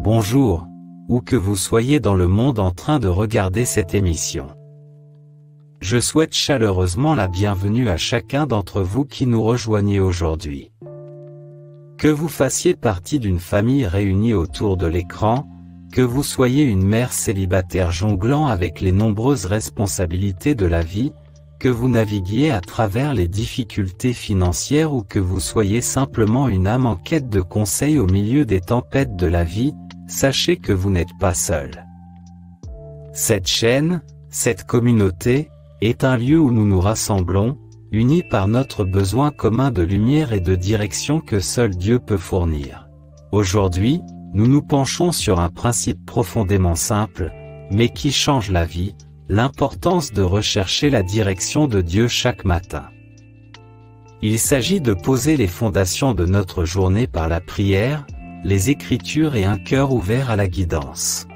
Bonjour, où que vous soyez dans le monde en train de regarder cette émission. Je souhaite chaleureusement la bienvenue à chacun d'entre vous qui nous rejoignez aujourd'hui. Que vous fassiez partie d'une famille réunie autour de l'écran, que vous soyez une mère célibataire jonglant avec les nombreuses responsabilités de la vie, que vous naviguiez à travers les difficultés financières ou que vous soyez simplement une âme en quête de conseils au milieu des tempêtes de la vie, sachez que vous n'êtes pas seul. Cette chaîne, cette communauté, est un lieu où nous nous rassemblons, unis par notre besoin commun de lumière et de direction que seul Dieu peut fournir. Aujourd'hui, nous nous penchons sur un principe profondément simple, mais qui change la vie, l'importance de rechercher la direction de Dieu chaque matin. Il s'agit de poser les fondations de notre journée par la prière, les Écritures et un cœur ouvert à la guidance.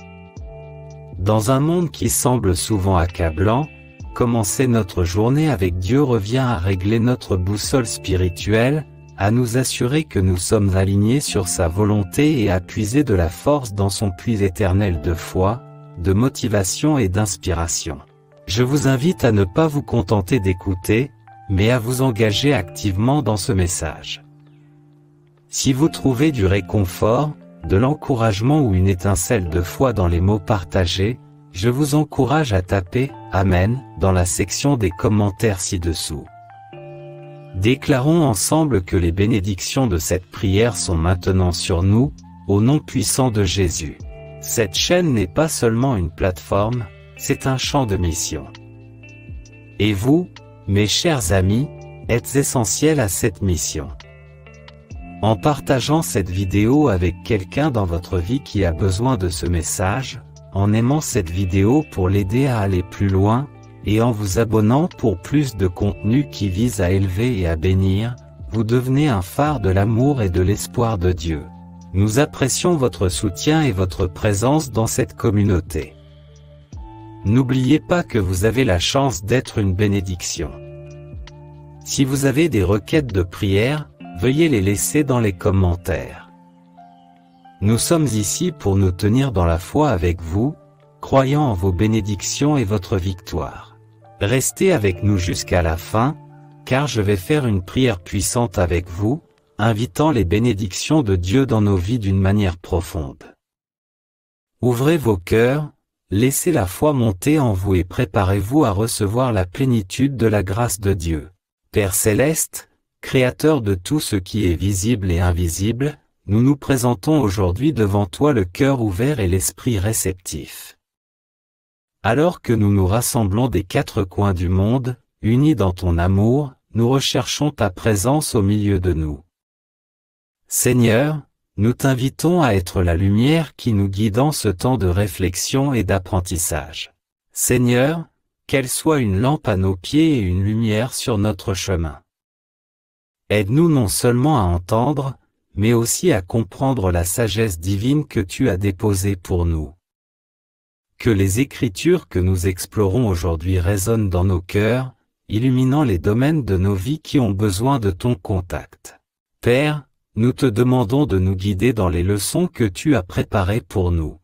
Dans un monde qui semble souvent accablant, commencer notre journée avec Dieu revient à régler notre boussole spirituelle, à nous assurer que nous sommes alignés sur sa volonté et à puiser de la force dans son puits éternel de foi, de motivation et d'inspiration. Je vous invite à ne pas vous contenter d'écouter, mais à vous engager activement dans ce message. Si vous trouvez du réconfort, de l'encouragement ou une étincelle de foi dans les mots partagés, je vous encourage à taper « Amen » dans la section des commentaires ci-dessous. Déclarons ensemble que les bénédictions de cette prière sont maintenant sur nous, au nom puissant de Jésus. Cette chaîne n'est pas seulement une plateforme, c'est un champ de mission. Et vous, mes chers amis, êtes essentiels à cette mission. En partageant cette vidéo avec quelqu'un dans votre vie qui a besoin de ce message, en aimant cette vidéo pour l'aider à aller plus loin, et en vous abonnant pour plus de contenu qui vise à élever et à bénir, vous devenez un phare de l'amour et de l'espoir de Dieu. Nous apprécions votre soutien et votre présence dans cette communauté. N'oubliez pas que vous avez la chance d'être une bénédiction. Si vous avez des requêtes de prière, veuillez les laisser dans les commentaires. Nous sommes ici pour nous tenir dans la foi avec vous, croyant en vos bénédictions et votre victoire. Restez avec nous jusqu'à la fin, car je vais faire une prière puissante avec vous, invitant les bénédictions de Dieu dans nos vies d'une manière profonde. Ouvrez vos cœurs, laissez la foi monter en vous et préparez-vous à recevoir la plénitude de la grâce de Dieu. Père céleste, Créateur de tout ce qui est visible et invisible, nous nous présentons aujourd'hui devant toi le cœur ouvert et l'esprit réceptif. Alors que nous nous rassemblons des quatre coins du monde, unis dans ton amour, nous recherchons ta présence au milieu de nous. Seigneur, nous t'invitons à être la lumière qui nous guide dans ce temps de réflexion et d'apprentissage. Seigneur, qu'elle soit une lampe à nos pieds et une lumière sur notre chemin. Aide-nous non seulement à entendre, mais aussi à comprendre la sagesse divine que tu as déposée pour nous. Que les Écritures que nous explorons aujourd'hui résonnent dans nos cœurs, illuminant les domaines de nos vies qui ont besoin de ton contact. Père, nous te demandons de nous guider dans les leçons que tu as préparées pour nous.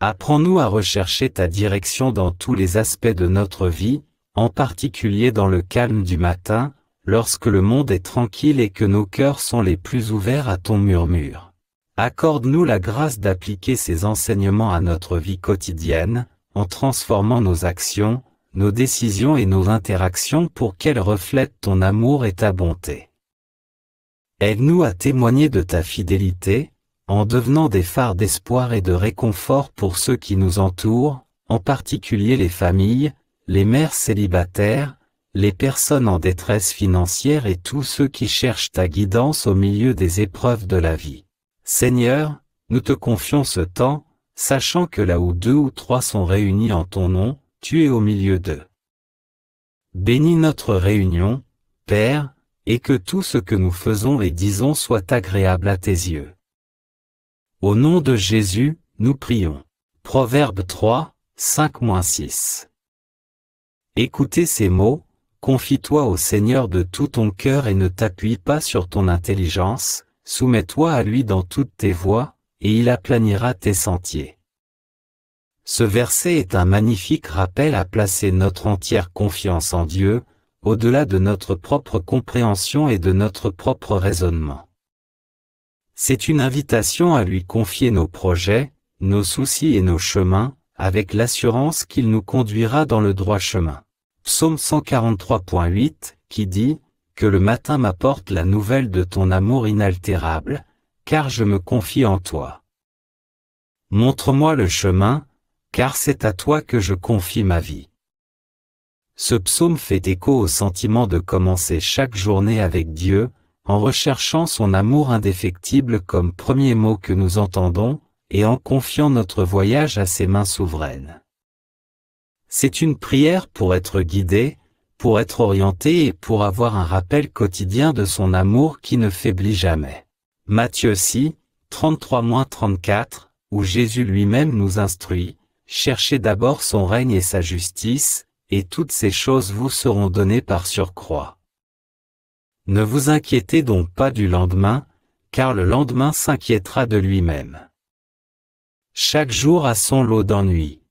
Apprends-nous à rechercher ta direction dans tous les aspects de notre vie, en particulier dans le calme du matin, lorsque le monde est tranquille et que nos cœurs sont les plus ouverts à ton murmure. Accorde-nous la grâce d'appliquer ces enseignements à notre vie quotidienne, en transformant nos actions, nos décisions et nos interactions pour qu'elles reflètent ton amour et ta bonté. Aide-nous à témoigner de ta fidélité, en devenant des phares d'espoir et de réconfort pour ceux qui nous entourent, en particulier les familles, les mères célibataires, les personnes en détresse financière et tous ceux qui cherchent ta guidance au milieu des épreuves de la vie. Seigneur, nous te confions ce temps, sachant que là où 2 ou 3 sont réunis en ton nom, tu es au milieu d'eux. Bénis notre réunion, Père, et que tout ce que nous faisons et disons soit agréable à tes yeux. Au nom de Jésus, nous prions. Proverbe 3, 5-6. Écoutez ces mots, confie-toi au Seigneur de tout ton cœur et ne t'appuie pas sur ton intelligence, soumets-toi à lui dans toutes tes voies, et il aplanira tes sentiers. Ce verset est un magnifique rappel à placer notre entière confiance en Dieu, au-delà de notre propre compréhension et de notre propre raisonnement. C'est une invitation à lui confier nos projets, nos soucis et nos chemins, avec l'assurance qu'il nous conduira dans le droit chemin. Psaume 143.8, qui dit « Que le matin m'apporte la nouvelle de ton amour inaltérable, car je me confie en toi. Montre-moi le chemin, car c'est à toi que je confie ma vie. » Ce psaume fait écho au sentiment de commencer chaque journée avec Dieu, en recherchant son amour indéfectible comme premier mot que nous entendons, et en confiant notre voyage à ses mains souveraines. C'est une prière pour être guidé, pour être orienté et pour avoir un rappel quotidien de son amour qui ne faiblit jamais. Matthieu 6, 33-34, où Jésus lui-même nous instruit, « Cherchez d'abord son règne et sa justice, et toutes ces choses vous seront données par surcroît. Ne vous inquiétez donc pas du lendemain, car le lendemain s'inquiétera de lui-même. Chaque jour a son lot d'ennuis. »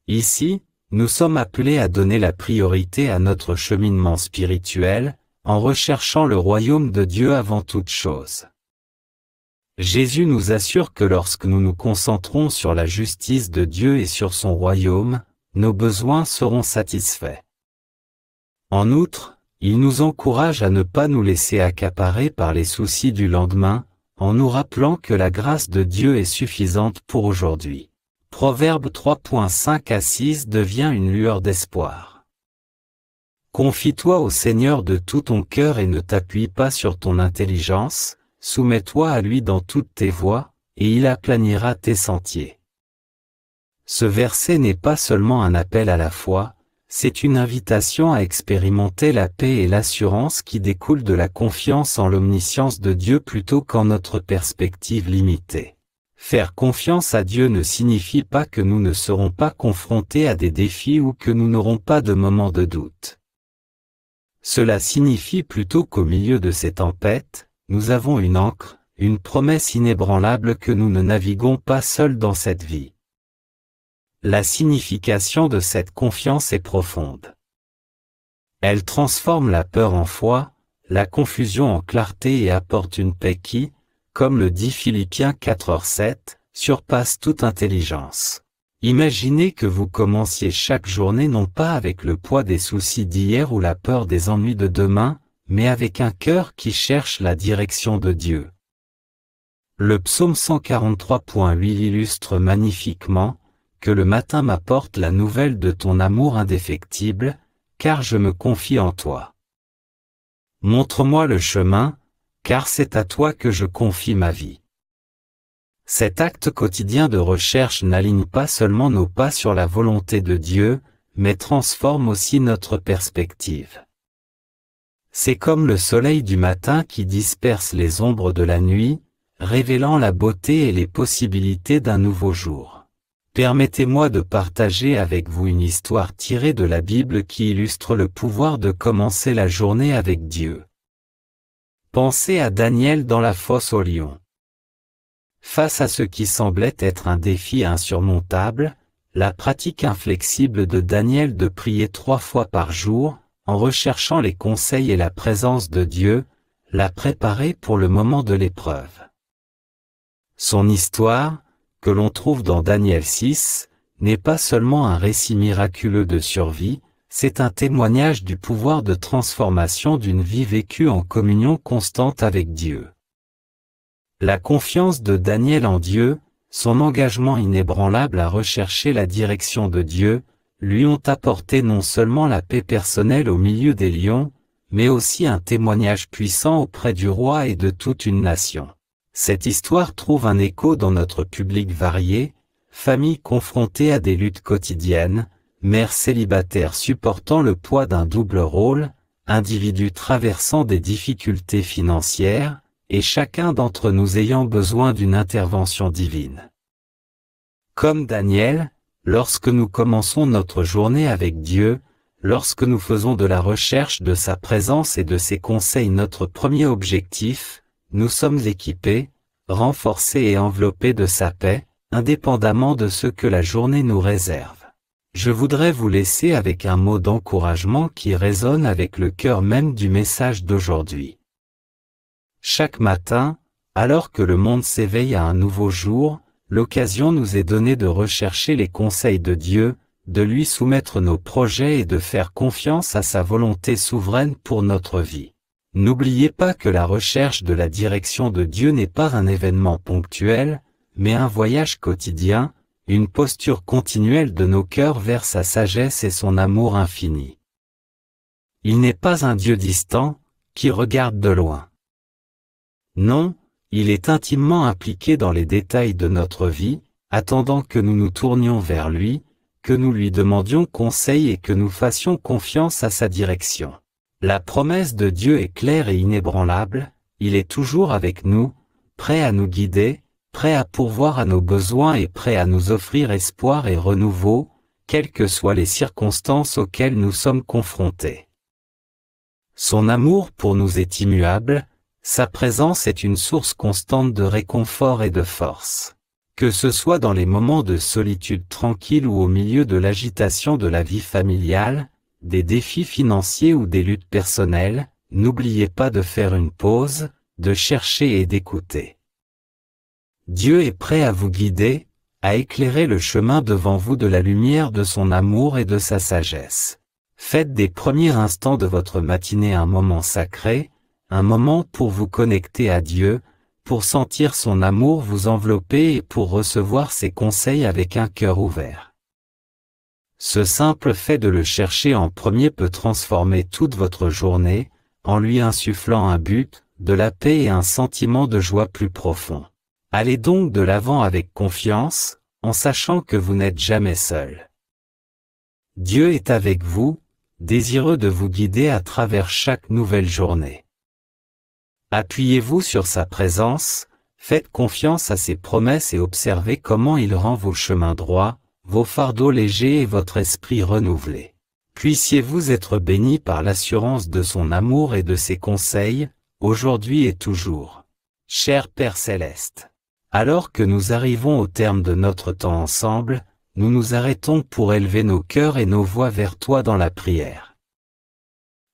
Ici, nous sommes appelés à donner la priorité à notre cheminement spirituel, en recherchant le royaume de Dieu avant toute chose. Jésus nous assure que lorsque nous nous concentrons sur la justice de Dieu et sur son royaume, nos besoins seront satisfaits. En outre, il nous encourage à ne pas nous laisser accaparer par les soucis du lendemain, en nous rappelant que la grâce de Dieu est suffisante pour aujourd'hui. Proverbe 3.5-6 devient une lueur d'espoir. Confie-toi au Seigneur de tout ton cœur et ne t'appuie pas sur ton intelligence, soumets-toi à lui dans toutes tes voies, et il aplanira tes sentiers. Ce verset n'est pas seulement un appel à la foi, c'est une invitation à expérimenter la paix et l'assurance qui découlent de la confiance en l'omniscience de Dieu plutôt qu'en notre perspective limitée. Faire confiance à Dieu ne signifie pas que nous ne serons pas confrontés à des défis ou que nous n'aurons pas de moments de doute. Cela signifie plutôt qu'au milieu de ces tempêtes, nous avons une ancre, une promesse inébranlable que nous ne naviguons pas seuls dans cette vie. La signification de cette confiance est profonde. Elle transforme la peur en foi, la confusion en clarté et apporte une paix qui, comme le dit Philippiens 4:7, surpasse toute intelligence. Imaginez que vous commenciez chaque journée non pas avec le poids des soucis d'hier ou la peur des ennuis de demain, mais avec un cœur qui cherche la direction de Dieu. Le psaume 143.8 illustre magnifiquement, « Que le matin m'apporte la nouvelle de ton amour indéfectible, car je me confie en toi. Montre-moi le chemin, car c'est à toi que je confie ma vie. » Cet acte quotidien de recherche n'aligne pas seulement nos pas sur la volonté de Dieu, mais transforme aussi notre perspective. C'est comme le soleil du matin qui disperse les ombres de la nuit, révélant la beauté et les possibilités d'un nouveau jour. Permettez-moi de partager avec vous une histoire tirée de la Bible qui illustre le pouvoir de commencer la journée avec Dieu. Pensez à Daniel dans la fosse aux lions. Face à ce qui semblait être un défi insurmontable, la pratique inflexible de Daniel de prier 3 fois par jour, en recherchant les conseils et la présence de Dieu, l'a préparé pour le moment de l'épreuve. Son histoire, que l'on trouve dans Daniel 6, n'est pas seulement un récit miraculeux de survie, c'est un témoignage du pouvoir de transformation d'une vie vécue en communion constante avec Dieu. La confiance de Daniel en Dieu, son engagement inébranlable à rechercher la direction de Dieu, lui ont apporté non seulement la paix personnelle au milieu des lions, mais aussi un témoignage puissant auprès du roi et de toute une nation. Cette histoire trouve un écho dans notre public varié, familles confrontées à des luttes quotidiennes, mères célibataires supportant le poids d'un double rôle, individus traversant des difficultés financières, et chacun d'entre nous ayant besoin d'une intervention divine. Comme Daniel, lorsque nous commençons notre journée avec Dieu, lorsque nous faisons de la recherche de sa présence et de ses conseils notre premier objectif, nous sommes équipés, renforcés et enveloppés de sa paix, indépendamment de ce que la journée nous réserve. Je voudrais vous laisser avec un mot d'encouragement qui résonne avec le cœur même du message d'aujourd'hui. Chaque matin, alors que le monde s'éveille à un nouveau jour, l'occasion nous est donnée de rechercher les conseils de Dieu, de lui soumettre nos projets et de faire confiance à sa volonté souveraine pour notre vie. N'oubliez pas que la recherche de la direction de Dieu n'est pas un événement ponctuel, mais un voyage quotidien, une posture continuelle de nos cœurs vers sa sagesse et son amour infini. Il n'est pas un Dieu distant, qui regarde de loin. Non, il est intimement impliqué dans les détails de notre vie, attendant que nous nous tournions vers lui, que nous lui demandions conseil et que nous fassions confiance à sa direction. La promesse de Dieu est claire et inébranlable, il est toujours avec nous, prêt à nous guider, prêt à pourvoir à nos besoins et prêt à nous offrir espoir et renouveau, quelles que soient les circonstances auxquelles nous sommes confrontés. Son amour pour nous est immuable, sa présence est une source constante de réconfort et de force. Que ce soit dans les moments de solitude tranquille ou au milieu de l'agitation de la vie familiale, des défis financiers ou des luttes personnelles, n'oubliez pas de faire une pause, de chercher et d'écouter. Dieu est prêt à vous guider, à éclairer le chemin devant vous de la lumière de son amour et de sa sagesse. Faites des premiers instants de votre matinée un moment sacré, un moment pour vous connecter à Dieu, pour sentir son amour vous envelopper et pour recevoir ses conseils avec un cœur ouvert. Ce simple fait de le chercher en premier peut transformer toute votre journée, en lui insufflant un but, de la paix et un sentiment de joie plus profond. Allez donc de l'avant avec confiance, en sachant que vous n'êtes jamais seul. Dieu est avec vous, désireux de vous guider à travers chaque nouvelle journée. Appuyez-vous sur sa présence, faites confiance à ses promesses et observez comment il rend vos chemins droits, vos fardeaux légers et votre esprit renouvelé. Puissiez-vous être bénis par l'assurance de son amour et de ses conseils, aujourd'hui et toujours. Cher Père Céleste, alors que nous arrivons au terme de notre temps ensemble, nous nous arrêtons pour élever nos cœurs et nos voix vers toi dans la prière.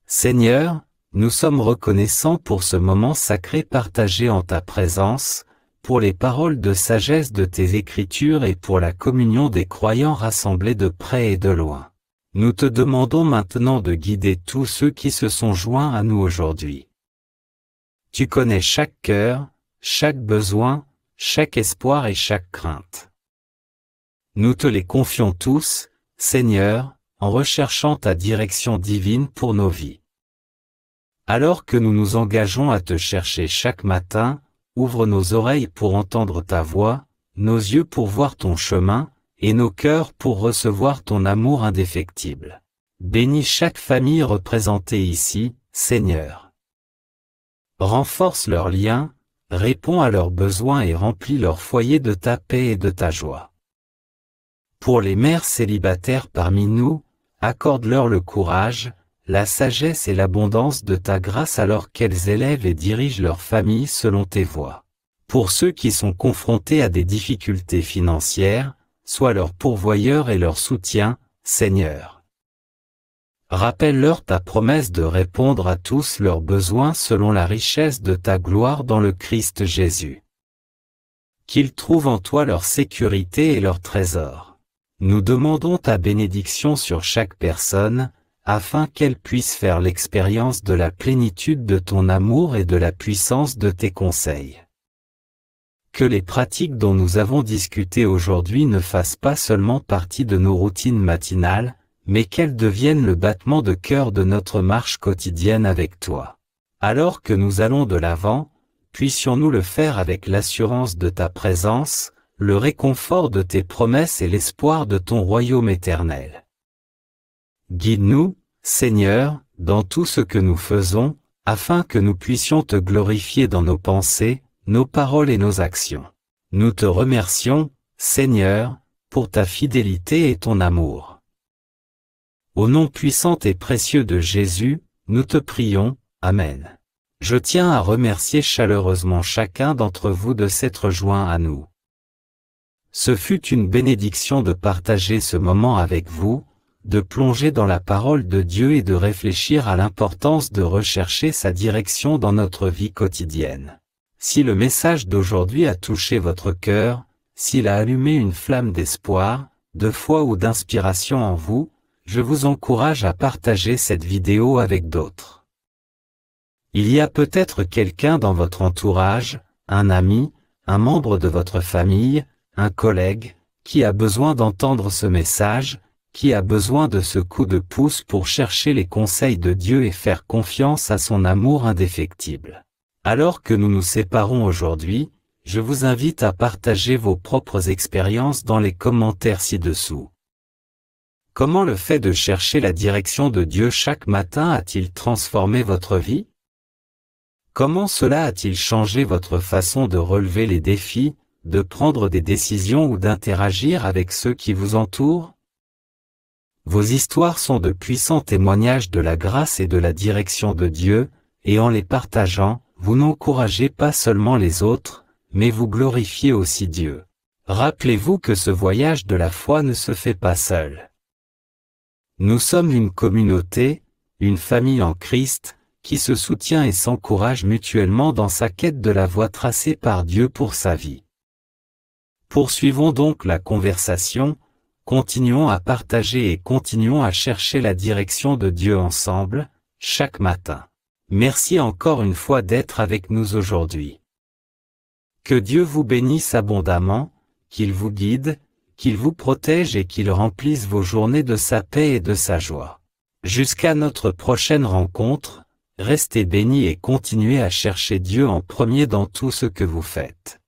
Seigneur, nous sommes reconnaissants pour ce moment sacré partagé en ta présence, pour les paroles de sagesse de tes Écritures et pour la communion des croyants rassemblés de près et de loin. Nous te demandons maintenant de guider tous ceux qui se sont joints à nous aujourd'hui. Tu connais chaque cœur, chaque besoin, chaque espoir et chaque crainte. Nous te les confions tous, Seigneur, en recherchant ta direction divine pour nos vies. Alors que nous nous engageons à te chercher chaque matin, ouvre nos oreilles pour entendre ta voix, nos yeux pour voir ton chemin, et nos cœurs pour recevoir ton amour indéfectible. Bénis chaque famille représentée ici, Seigneur. Renforce leurs liens, réponds à leurs besoins et remplis leur foyer de ta paix et de ta joie. Pour les mères célibataires parmi nous, accorde-leur le courage, la sagesse et l'abondance de ta grâce alors qu'elles élèvent et dirigent leur famille selon tes voies. Pour ceux qui sont confrontés à des difficultés financières, sois leur pourvoyeur et leur soutien, Seigneur. Rappelle-leur ta promesse de répondre à tous leurs besoins selon la richesse de ta gloire dans le Christ Jésus. Qu'ils trouvent en toi leur sécurité et leur trésor. Nous demandons ta bénédiction sur chaque personne, afin qu'elle puisse faire l'expérience de la plénitude de ton amour et de la puissance de tes conseils. Que les pratiques dont nous avons discuté aujourd'hui ne fassent pas seulement partie de nos routines matinales, mais qu'elles deviennent le battement de cœur de notre marche quotidienne avec toi. Alors que nous allons de l'avant, puissions-nous le faire avec l'assurance de ta présence, le réconfort de tes promesses et l'espoir de ton royaume éternel. Guide-nous, Seigneur, dans tout ce que nous faisons, afin que nous puissions te glorifier dans nos pensées, nos paroles et nos actions. Nous te remercions, Seigneur, pour ta fidélité et ton amour. Au nom puissant et précieux de Jésus, nous te prions, Amen. Je tiens à remercier chaleureusement chacun d'entre vous de s'être joint à nous. Ce fut une bénédiction de partager ce moment avec vous, de plonger dans la parole de Dieu et de réfléchir à l'importance de rechercher sa direction dans notre vie quotidienne. Si le message d'aujourd'hui a touché votre cœur, s'il a allumé une flamme d'espoir, de foi ou d'inspiration en vous, je vous encourage à partager cette vidéo avec d'autres. Il y a peut-être quelqu'un dans votre entourage, un ami, un membre de votre famille, un collègue, qui a besoin d'entendre ce message, qui a besoin de ce coup de pouce pour chercher les conseils de Dieu et faire confiance à son amour indéfectible. Alors que nous nous séparons aujourd'hui, je vous invite à partager vos propres expériences dans les commentaires ci-dessous. Comment le fait de chercher la direction de Dieu chaque matin a-t-il transformé votre vie? Comment cela a-t-il changé votre façon de relever les défis, de prendre des décisions ou d'interagir avec ceux qui vous entourent? Vos histoires sont de puissants témoignages de la grâce et de la direction de Dieu, et en les partageant, vous n'encouragez pas seulement les autres, mais vous glorifiez aussi Dieu. Rappelez-vous que ce voyage de la foi ne se fait pas seul. Nous sommes une communauté, une famille en Christ, qui se soutient et s'encourage mutuellement dans sa quête de la voie tracée par Dieu pour sa vie. Poursuivons donc la conversation, continuons à partager et continuons à chercher la direction de Dieu ensemble, chaque matin. Merci encore une fois d'être avec nous aujourd'hui. Que Dieu vous bénisse abondamment, qu'il vous guide, qu'il vous protège et qu'il remplisse vos journées de sa paix et de sa joie. Jusqu'à notre prochaine rencontre, restez bénis et continuez à chercher Dieu en premier dans tout ce que vous faites.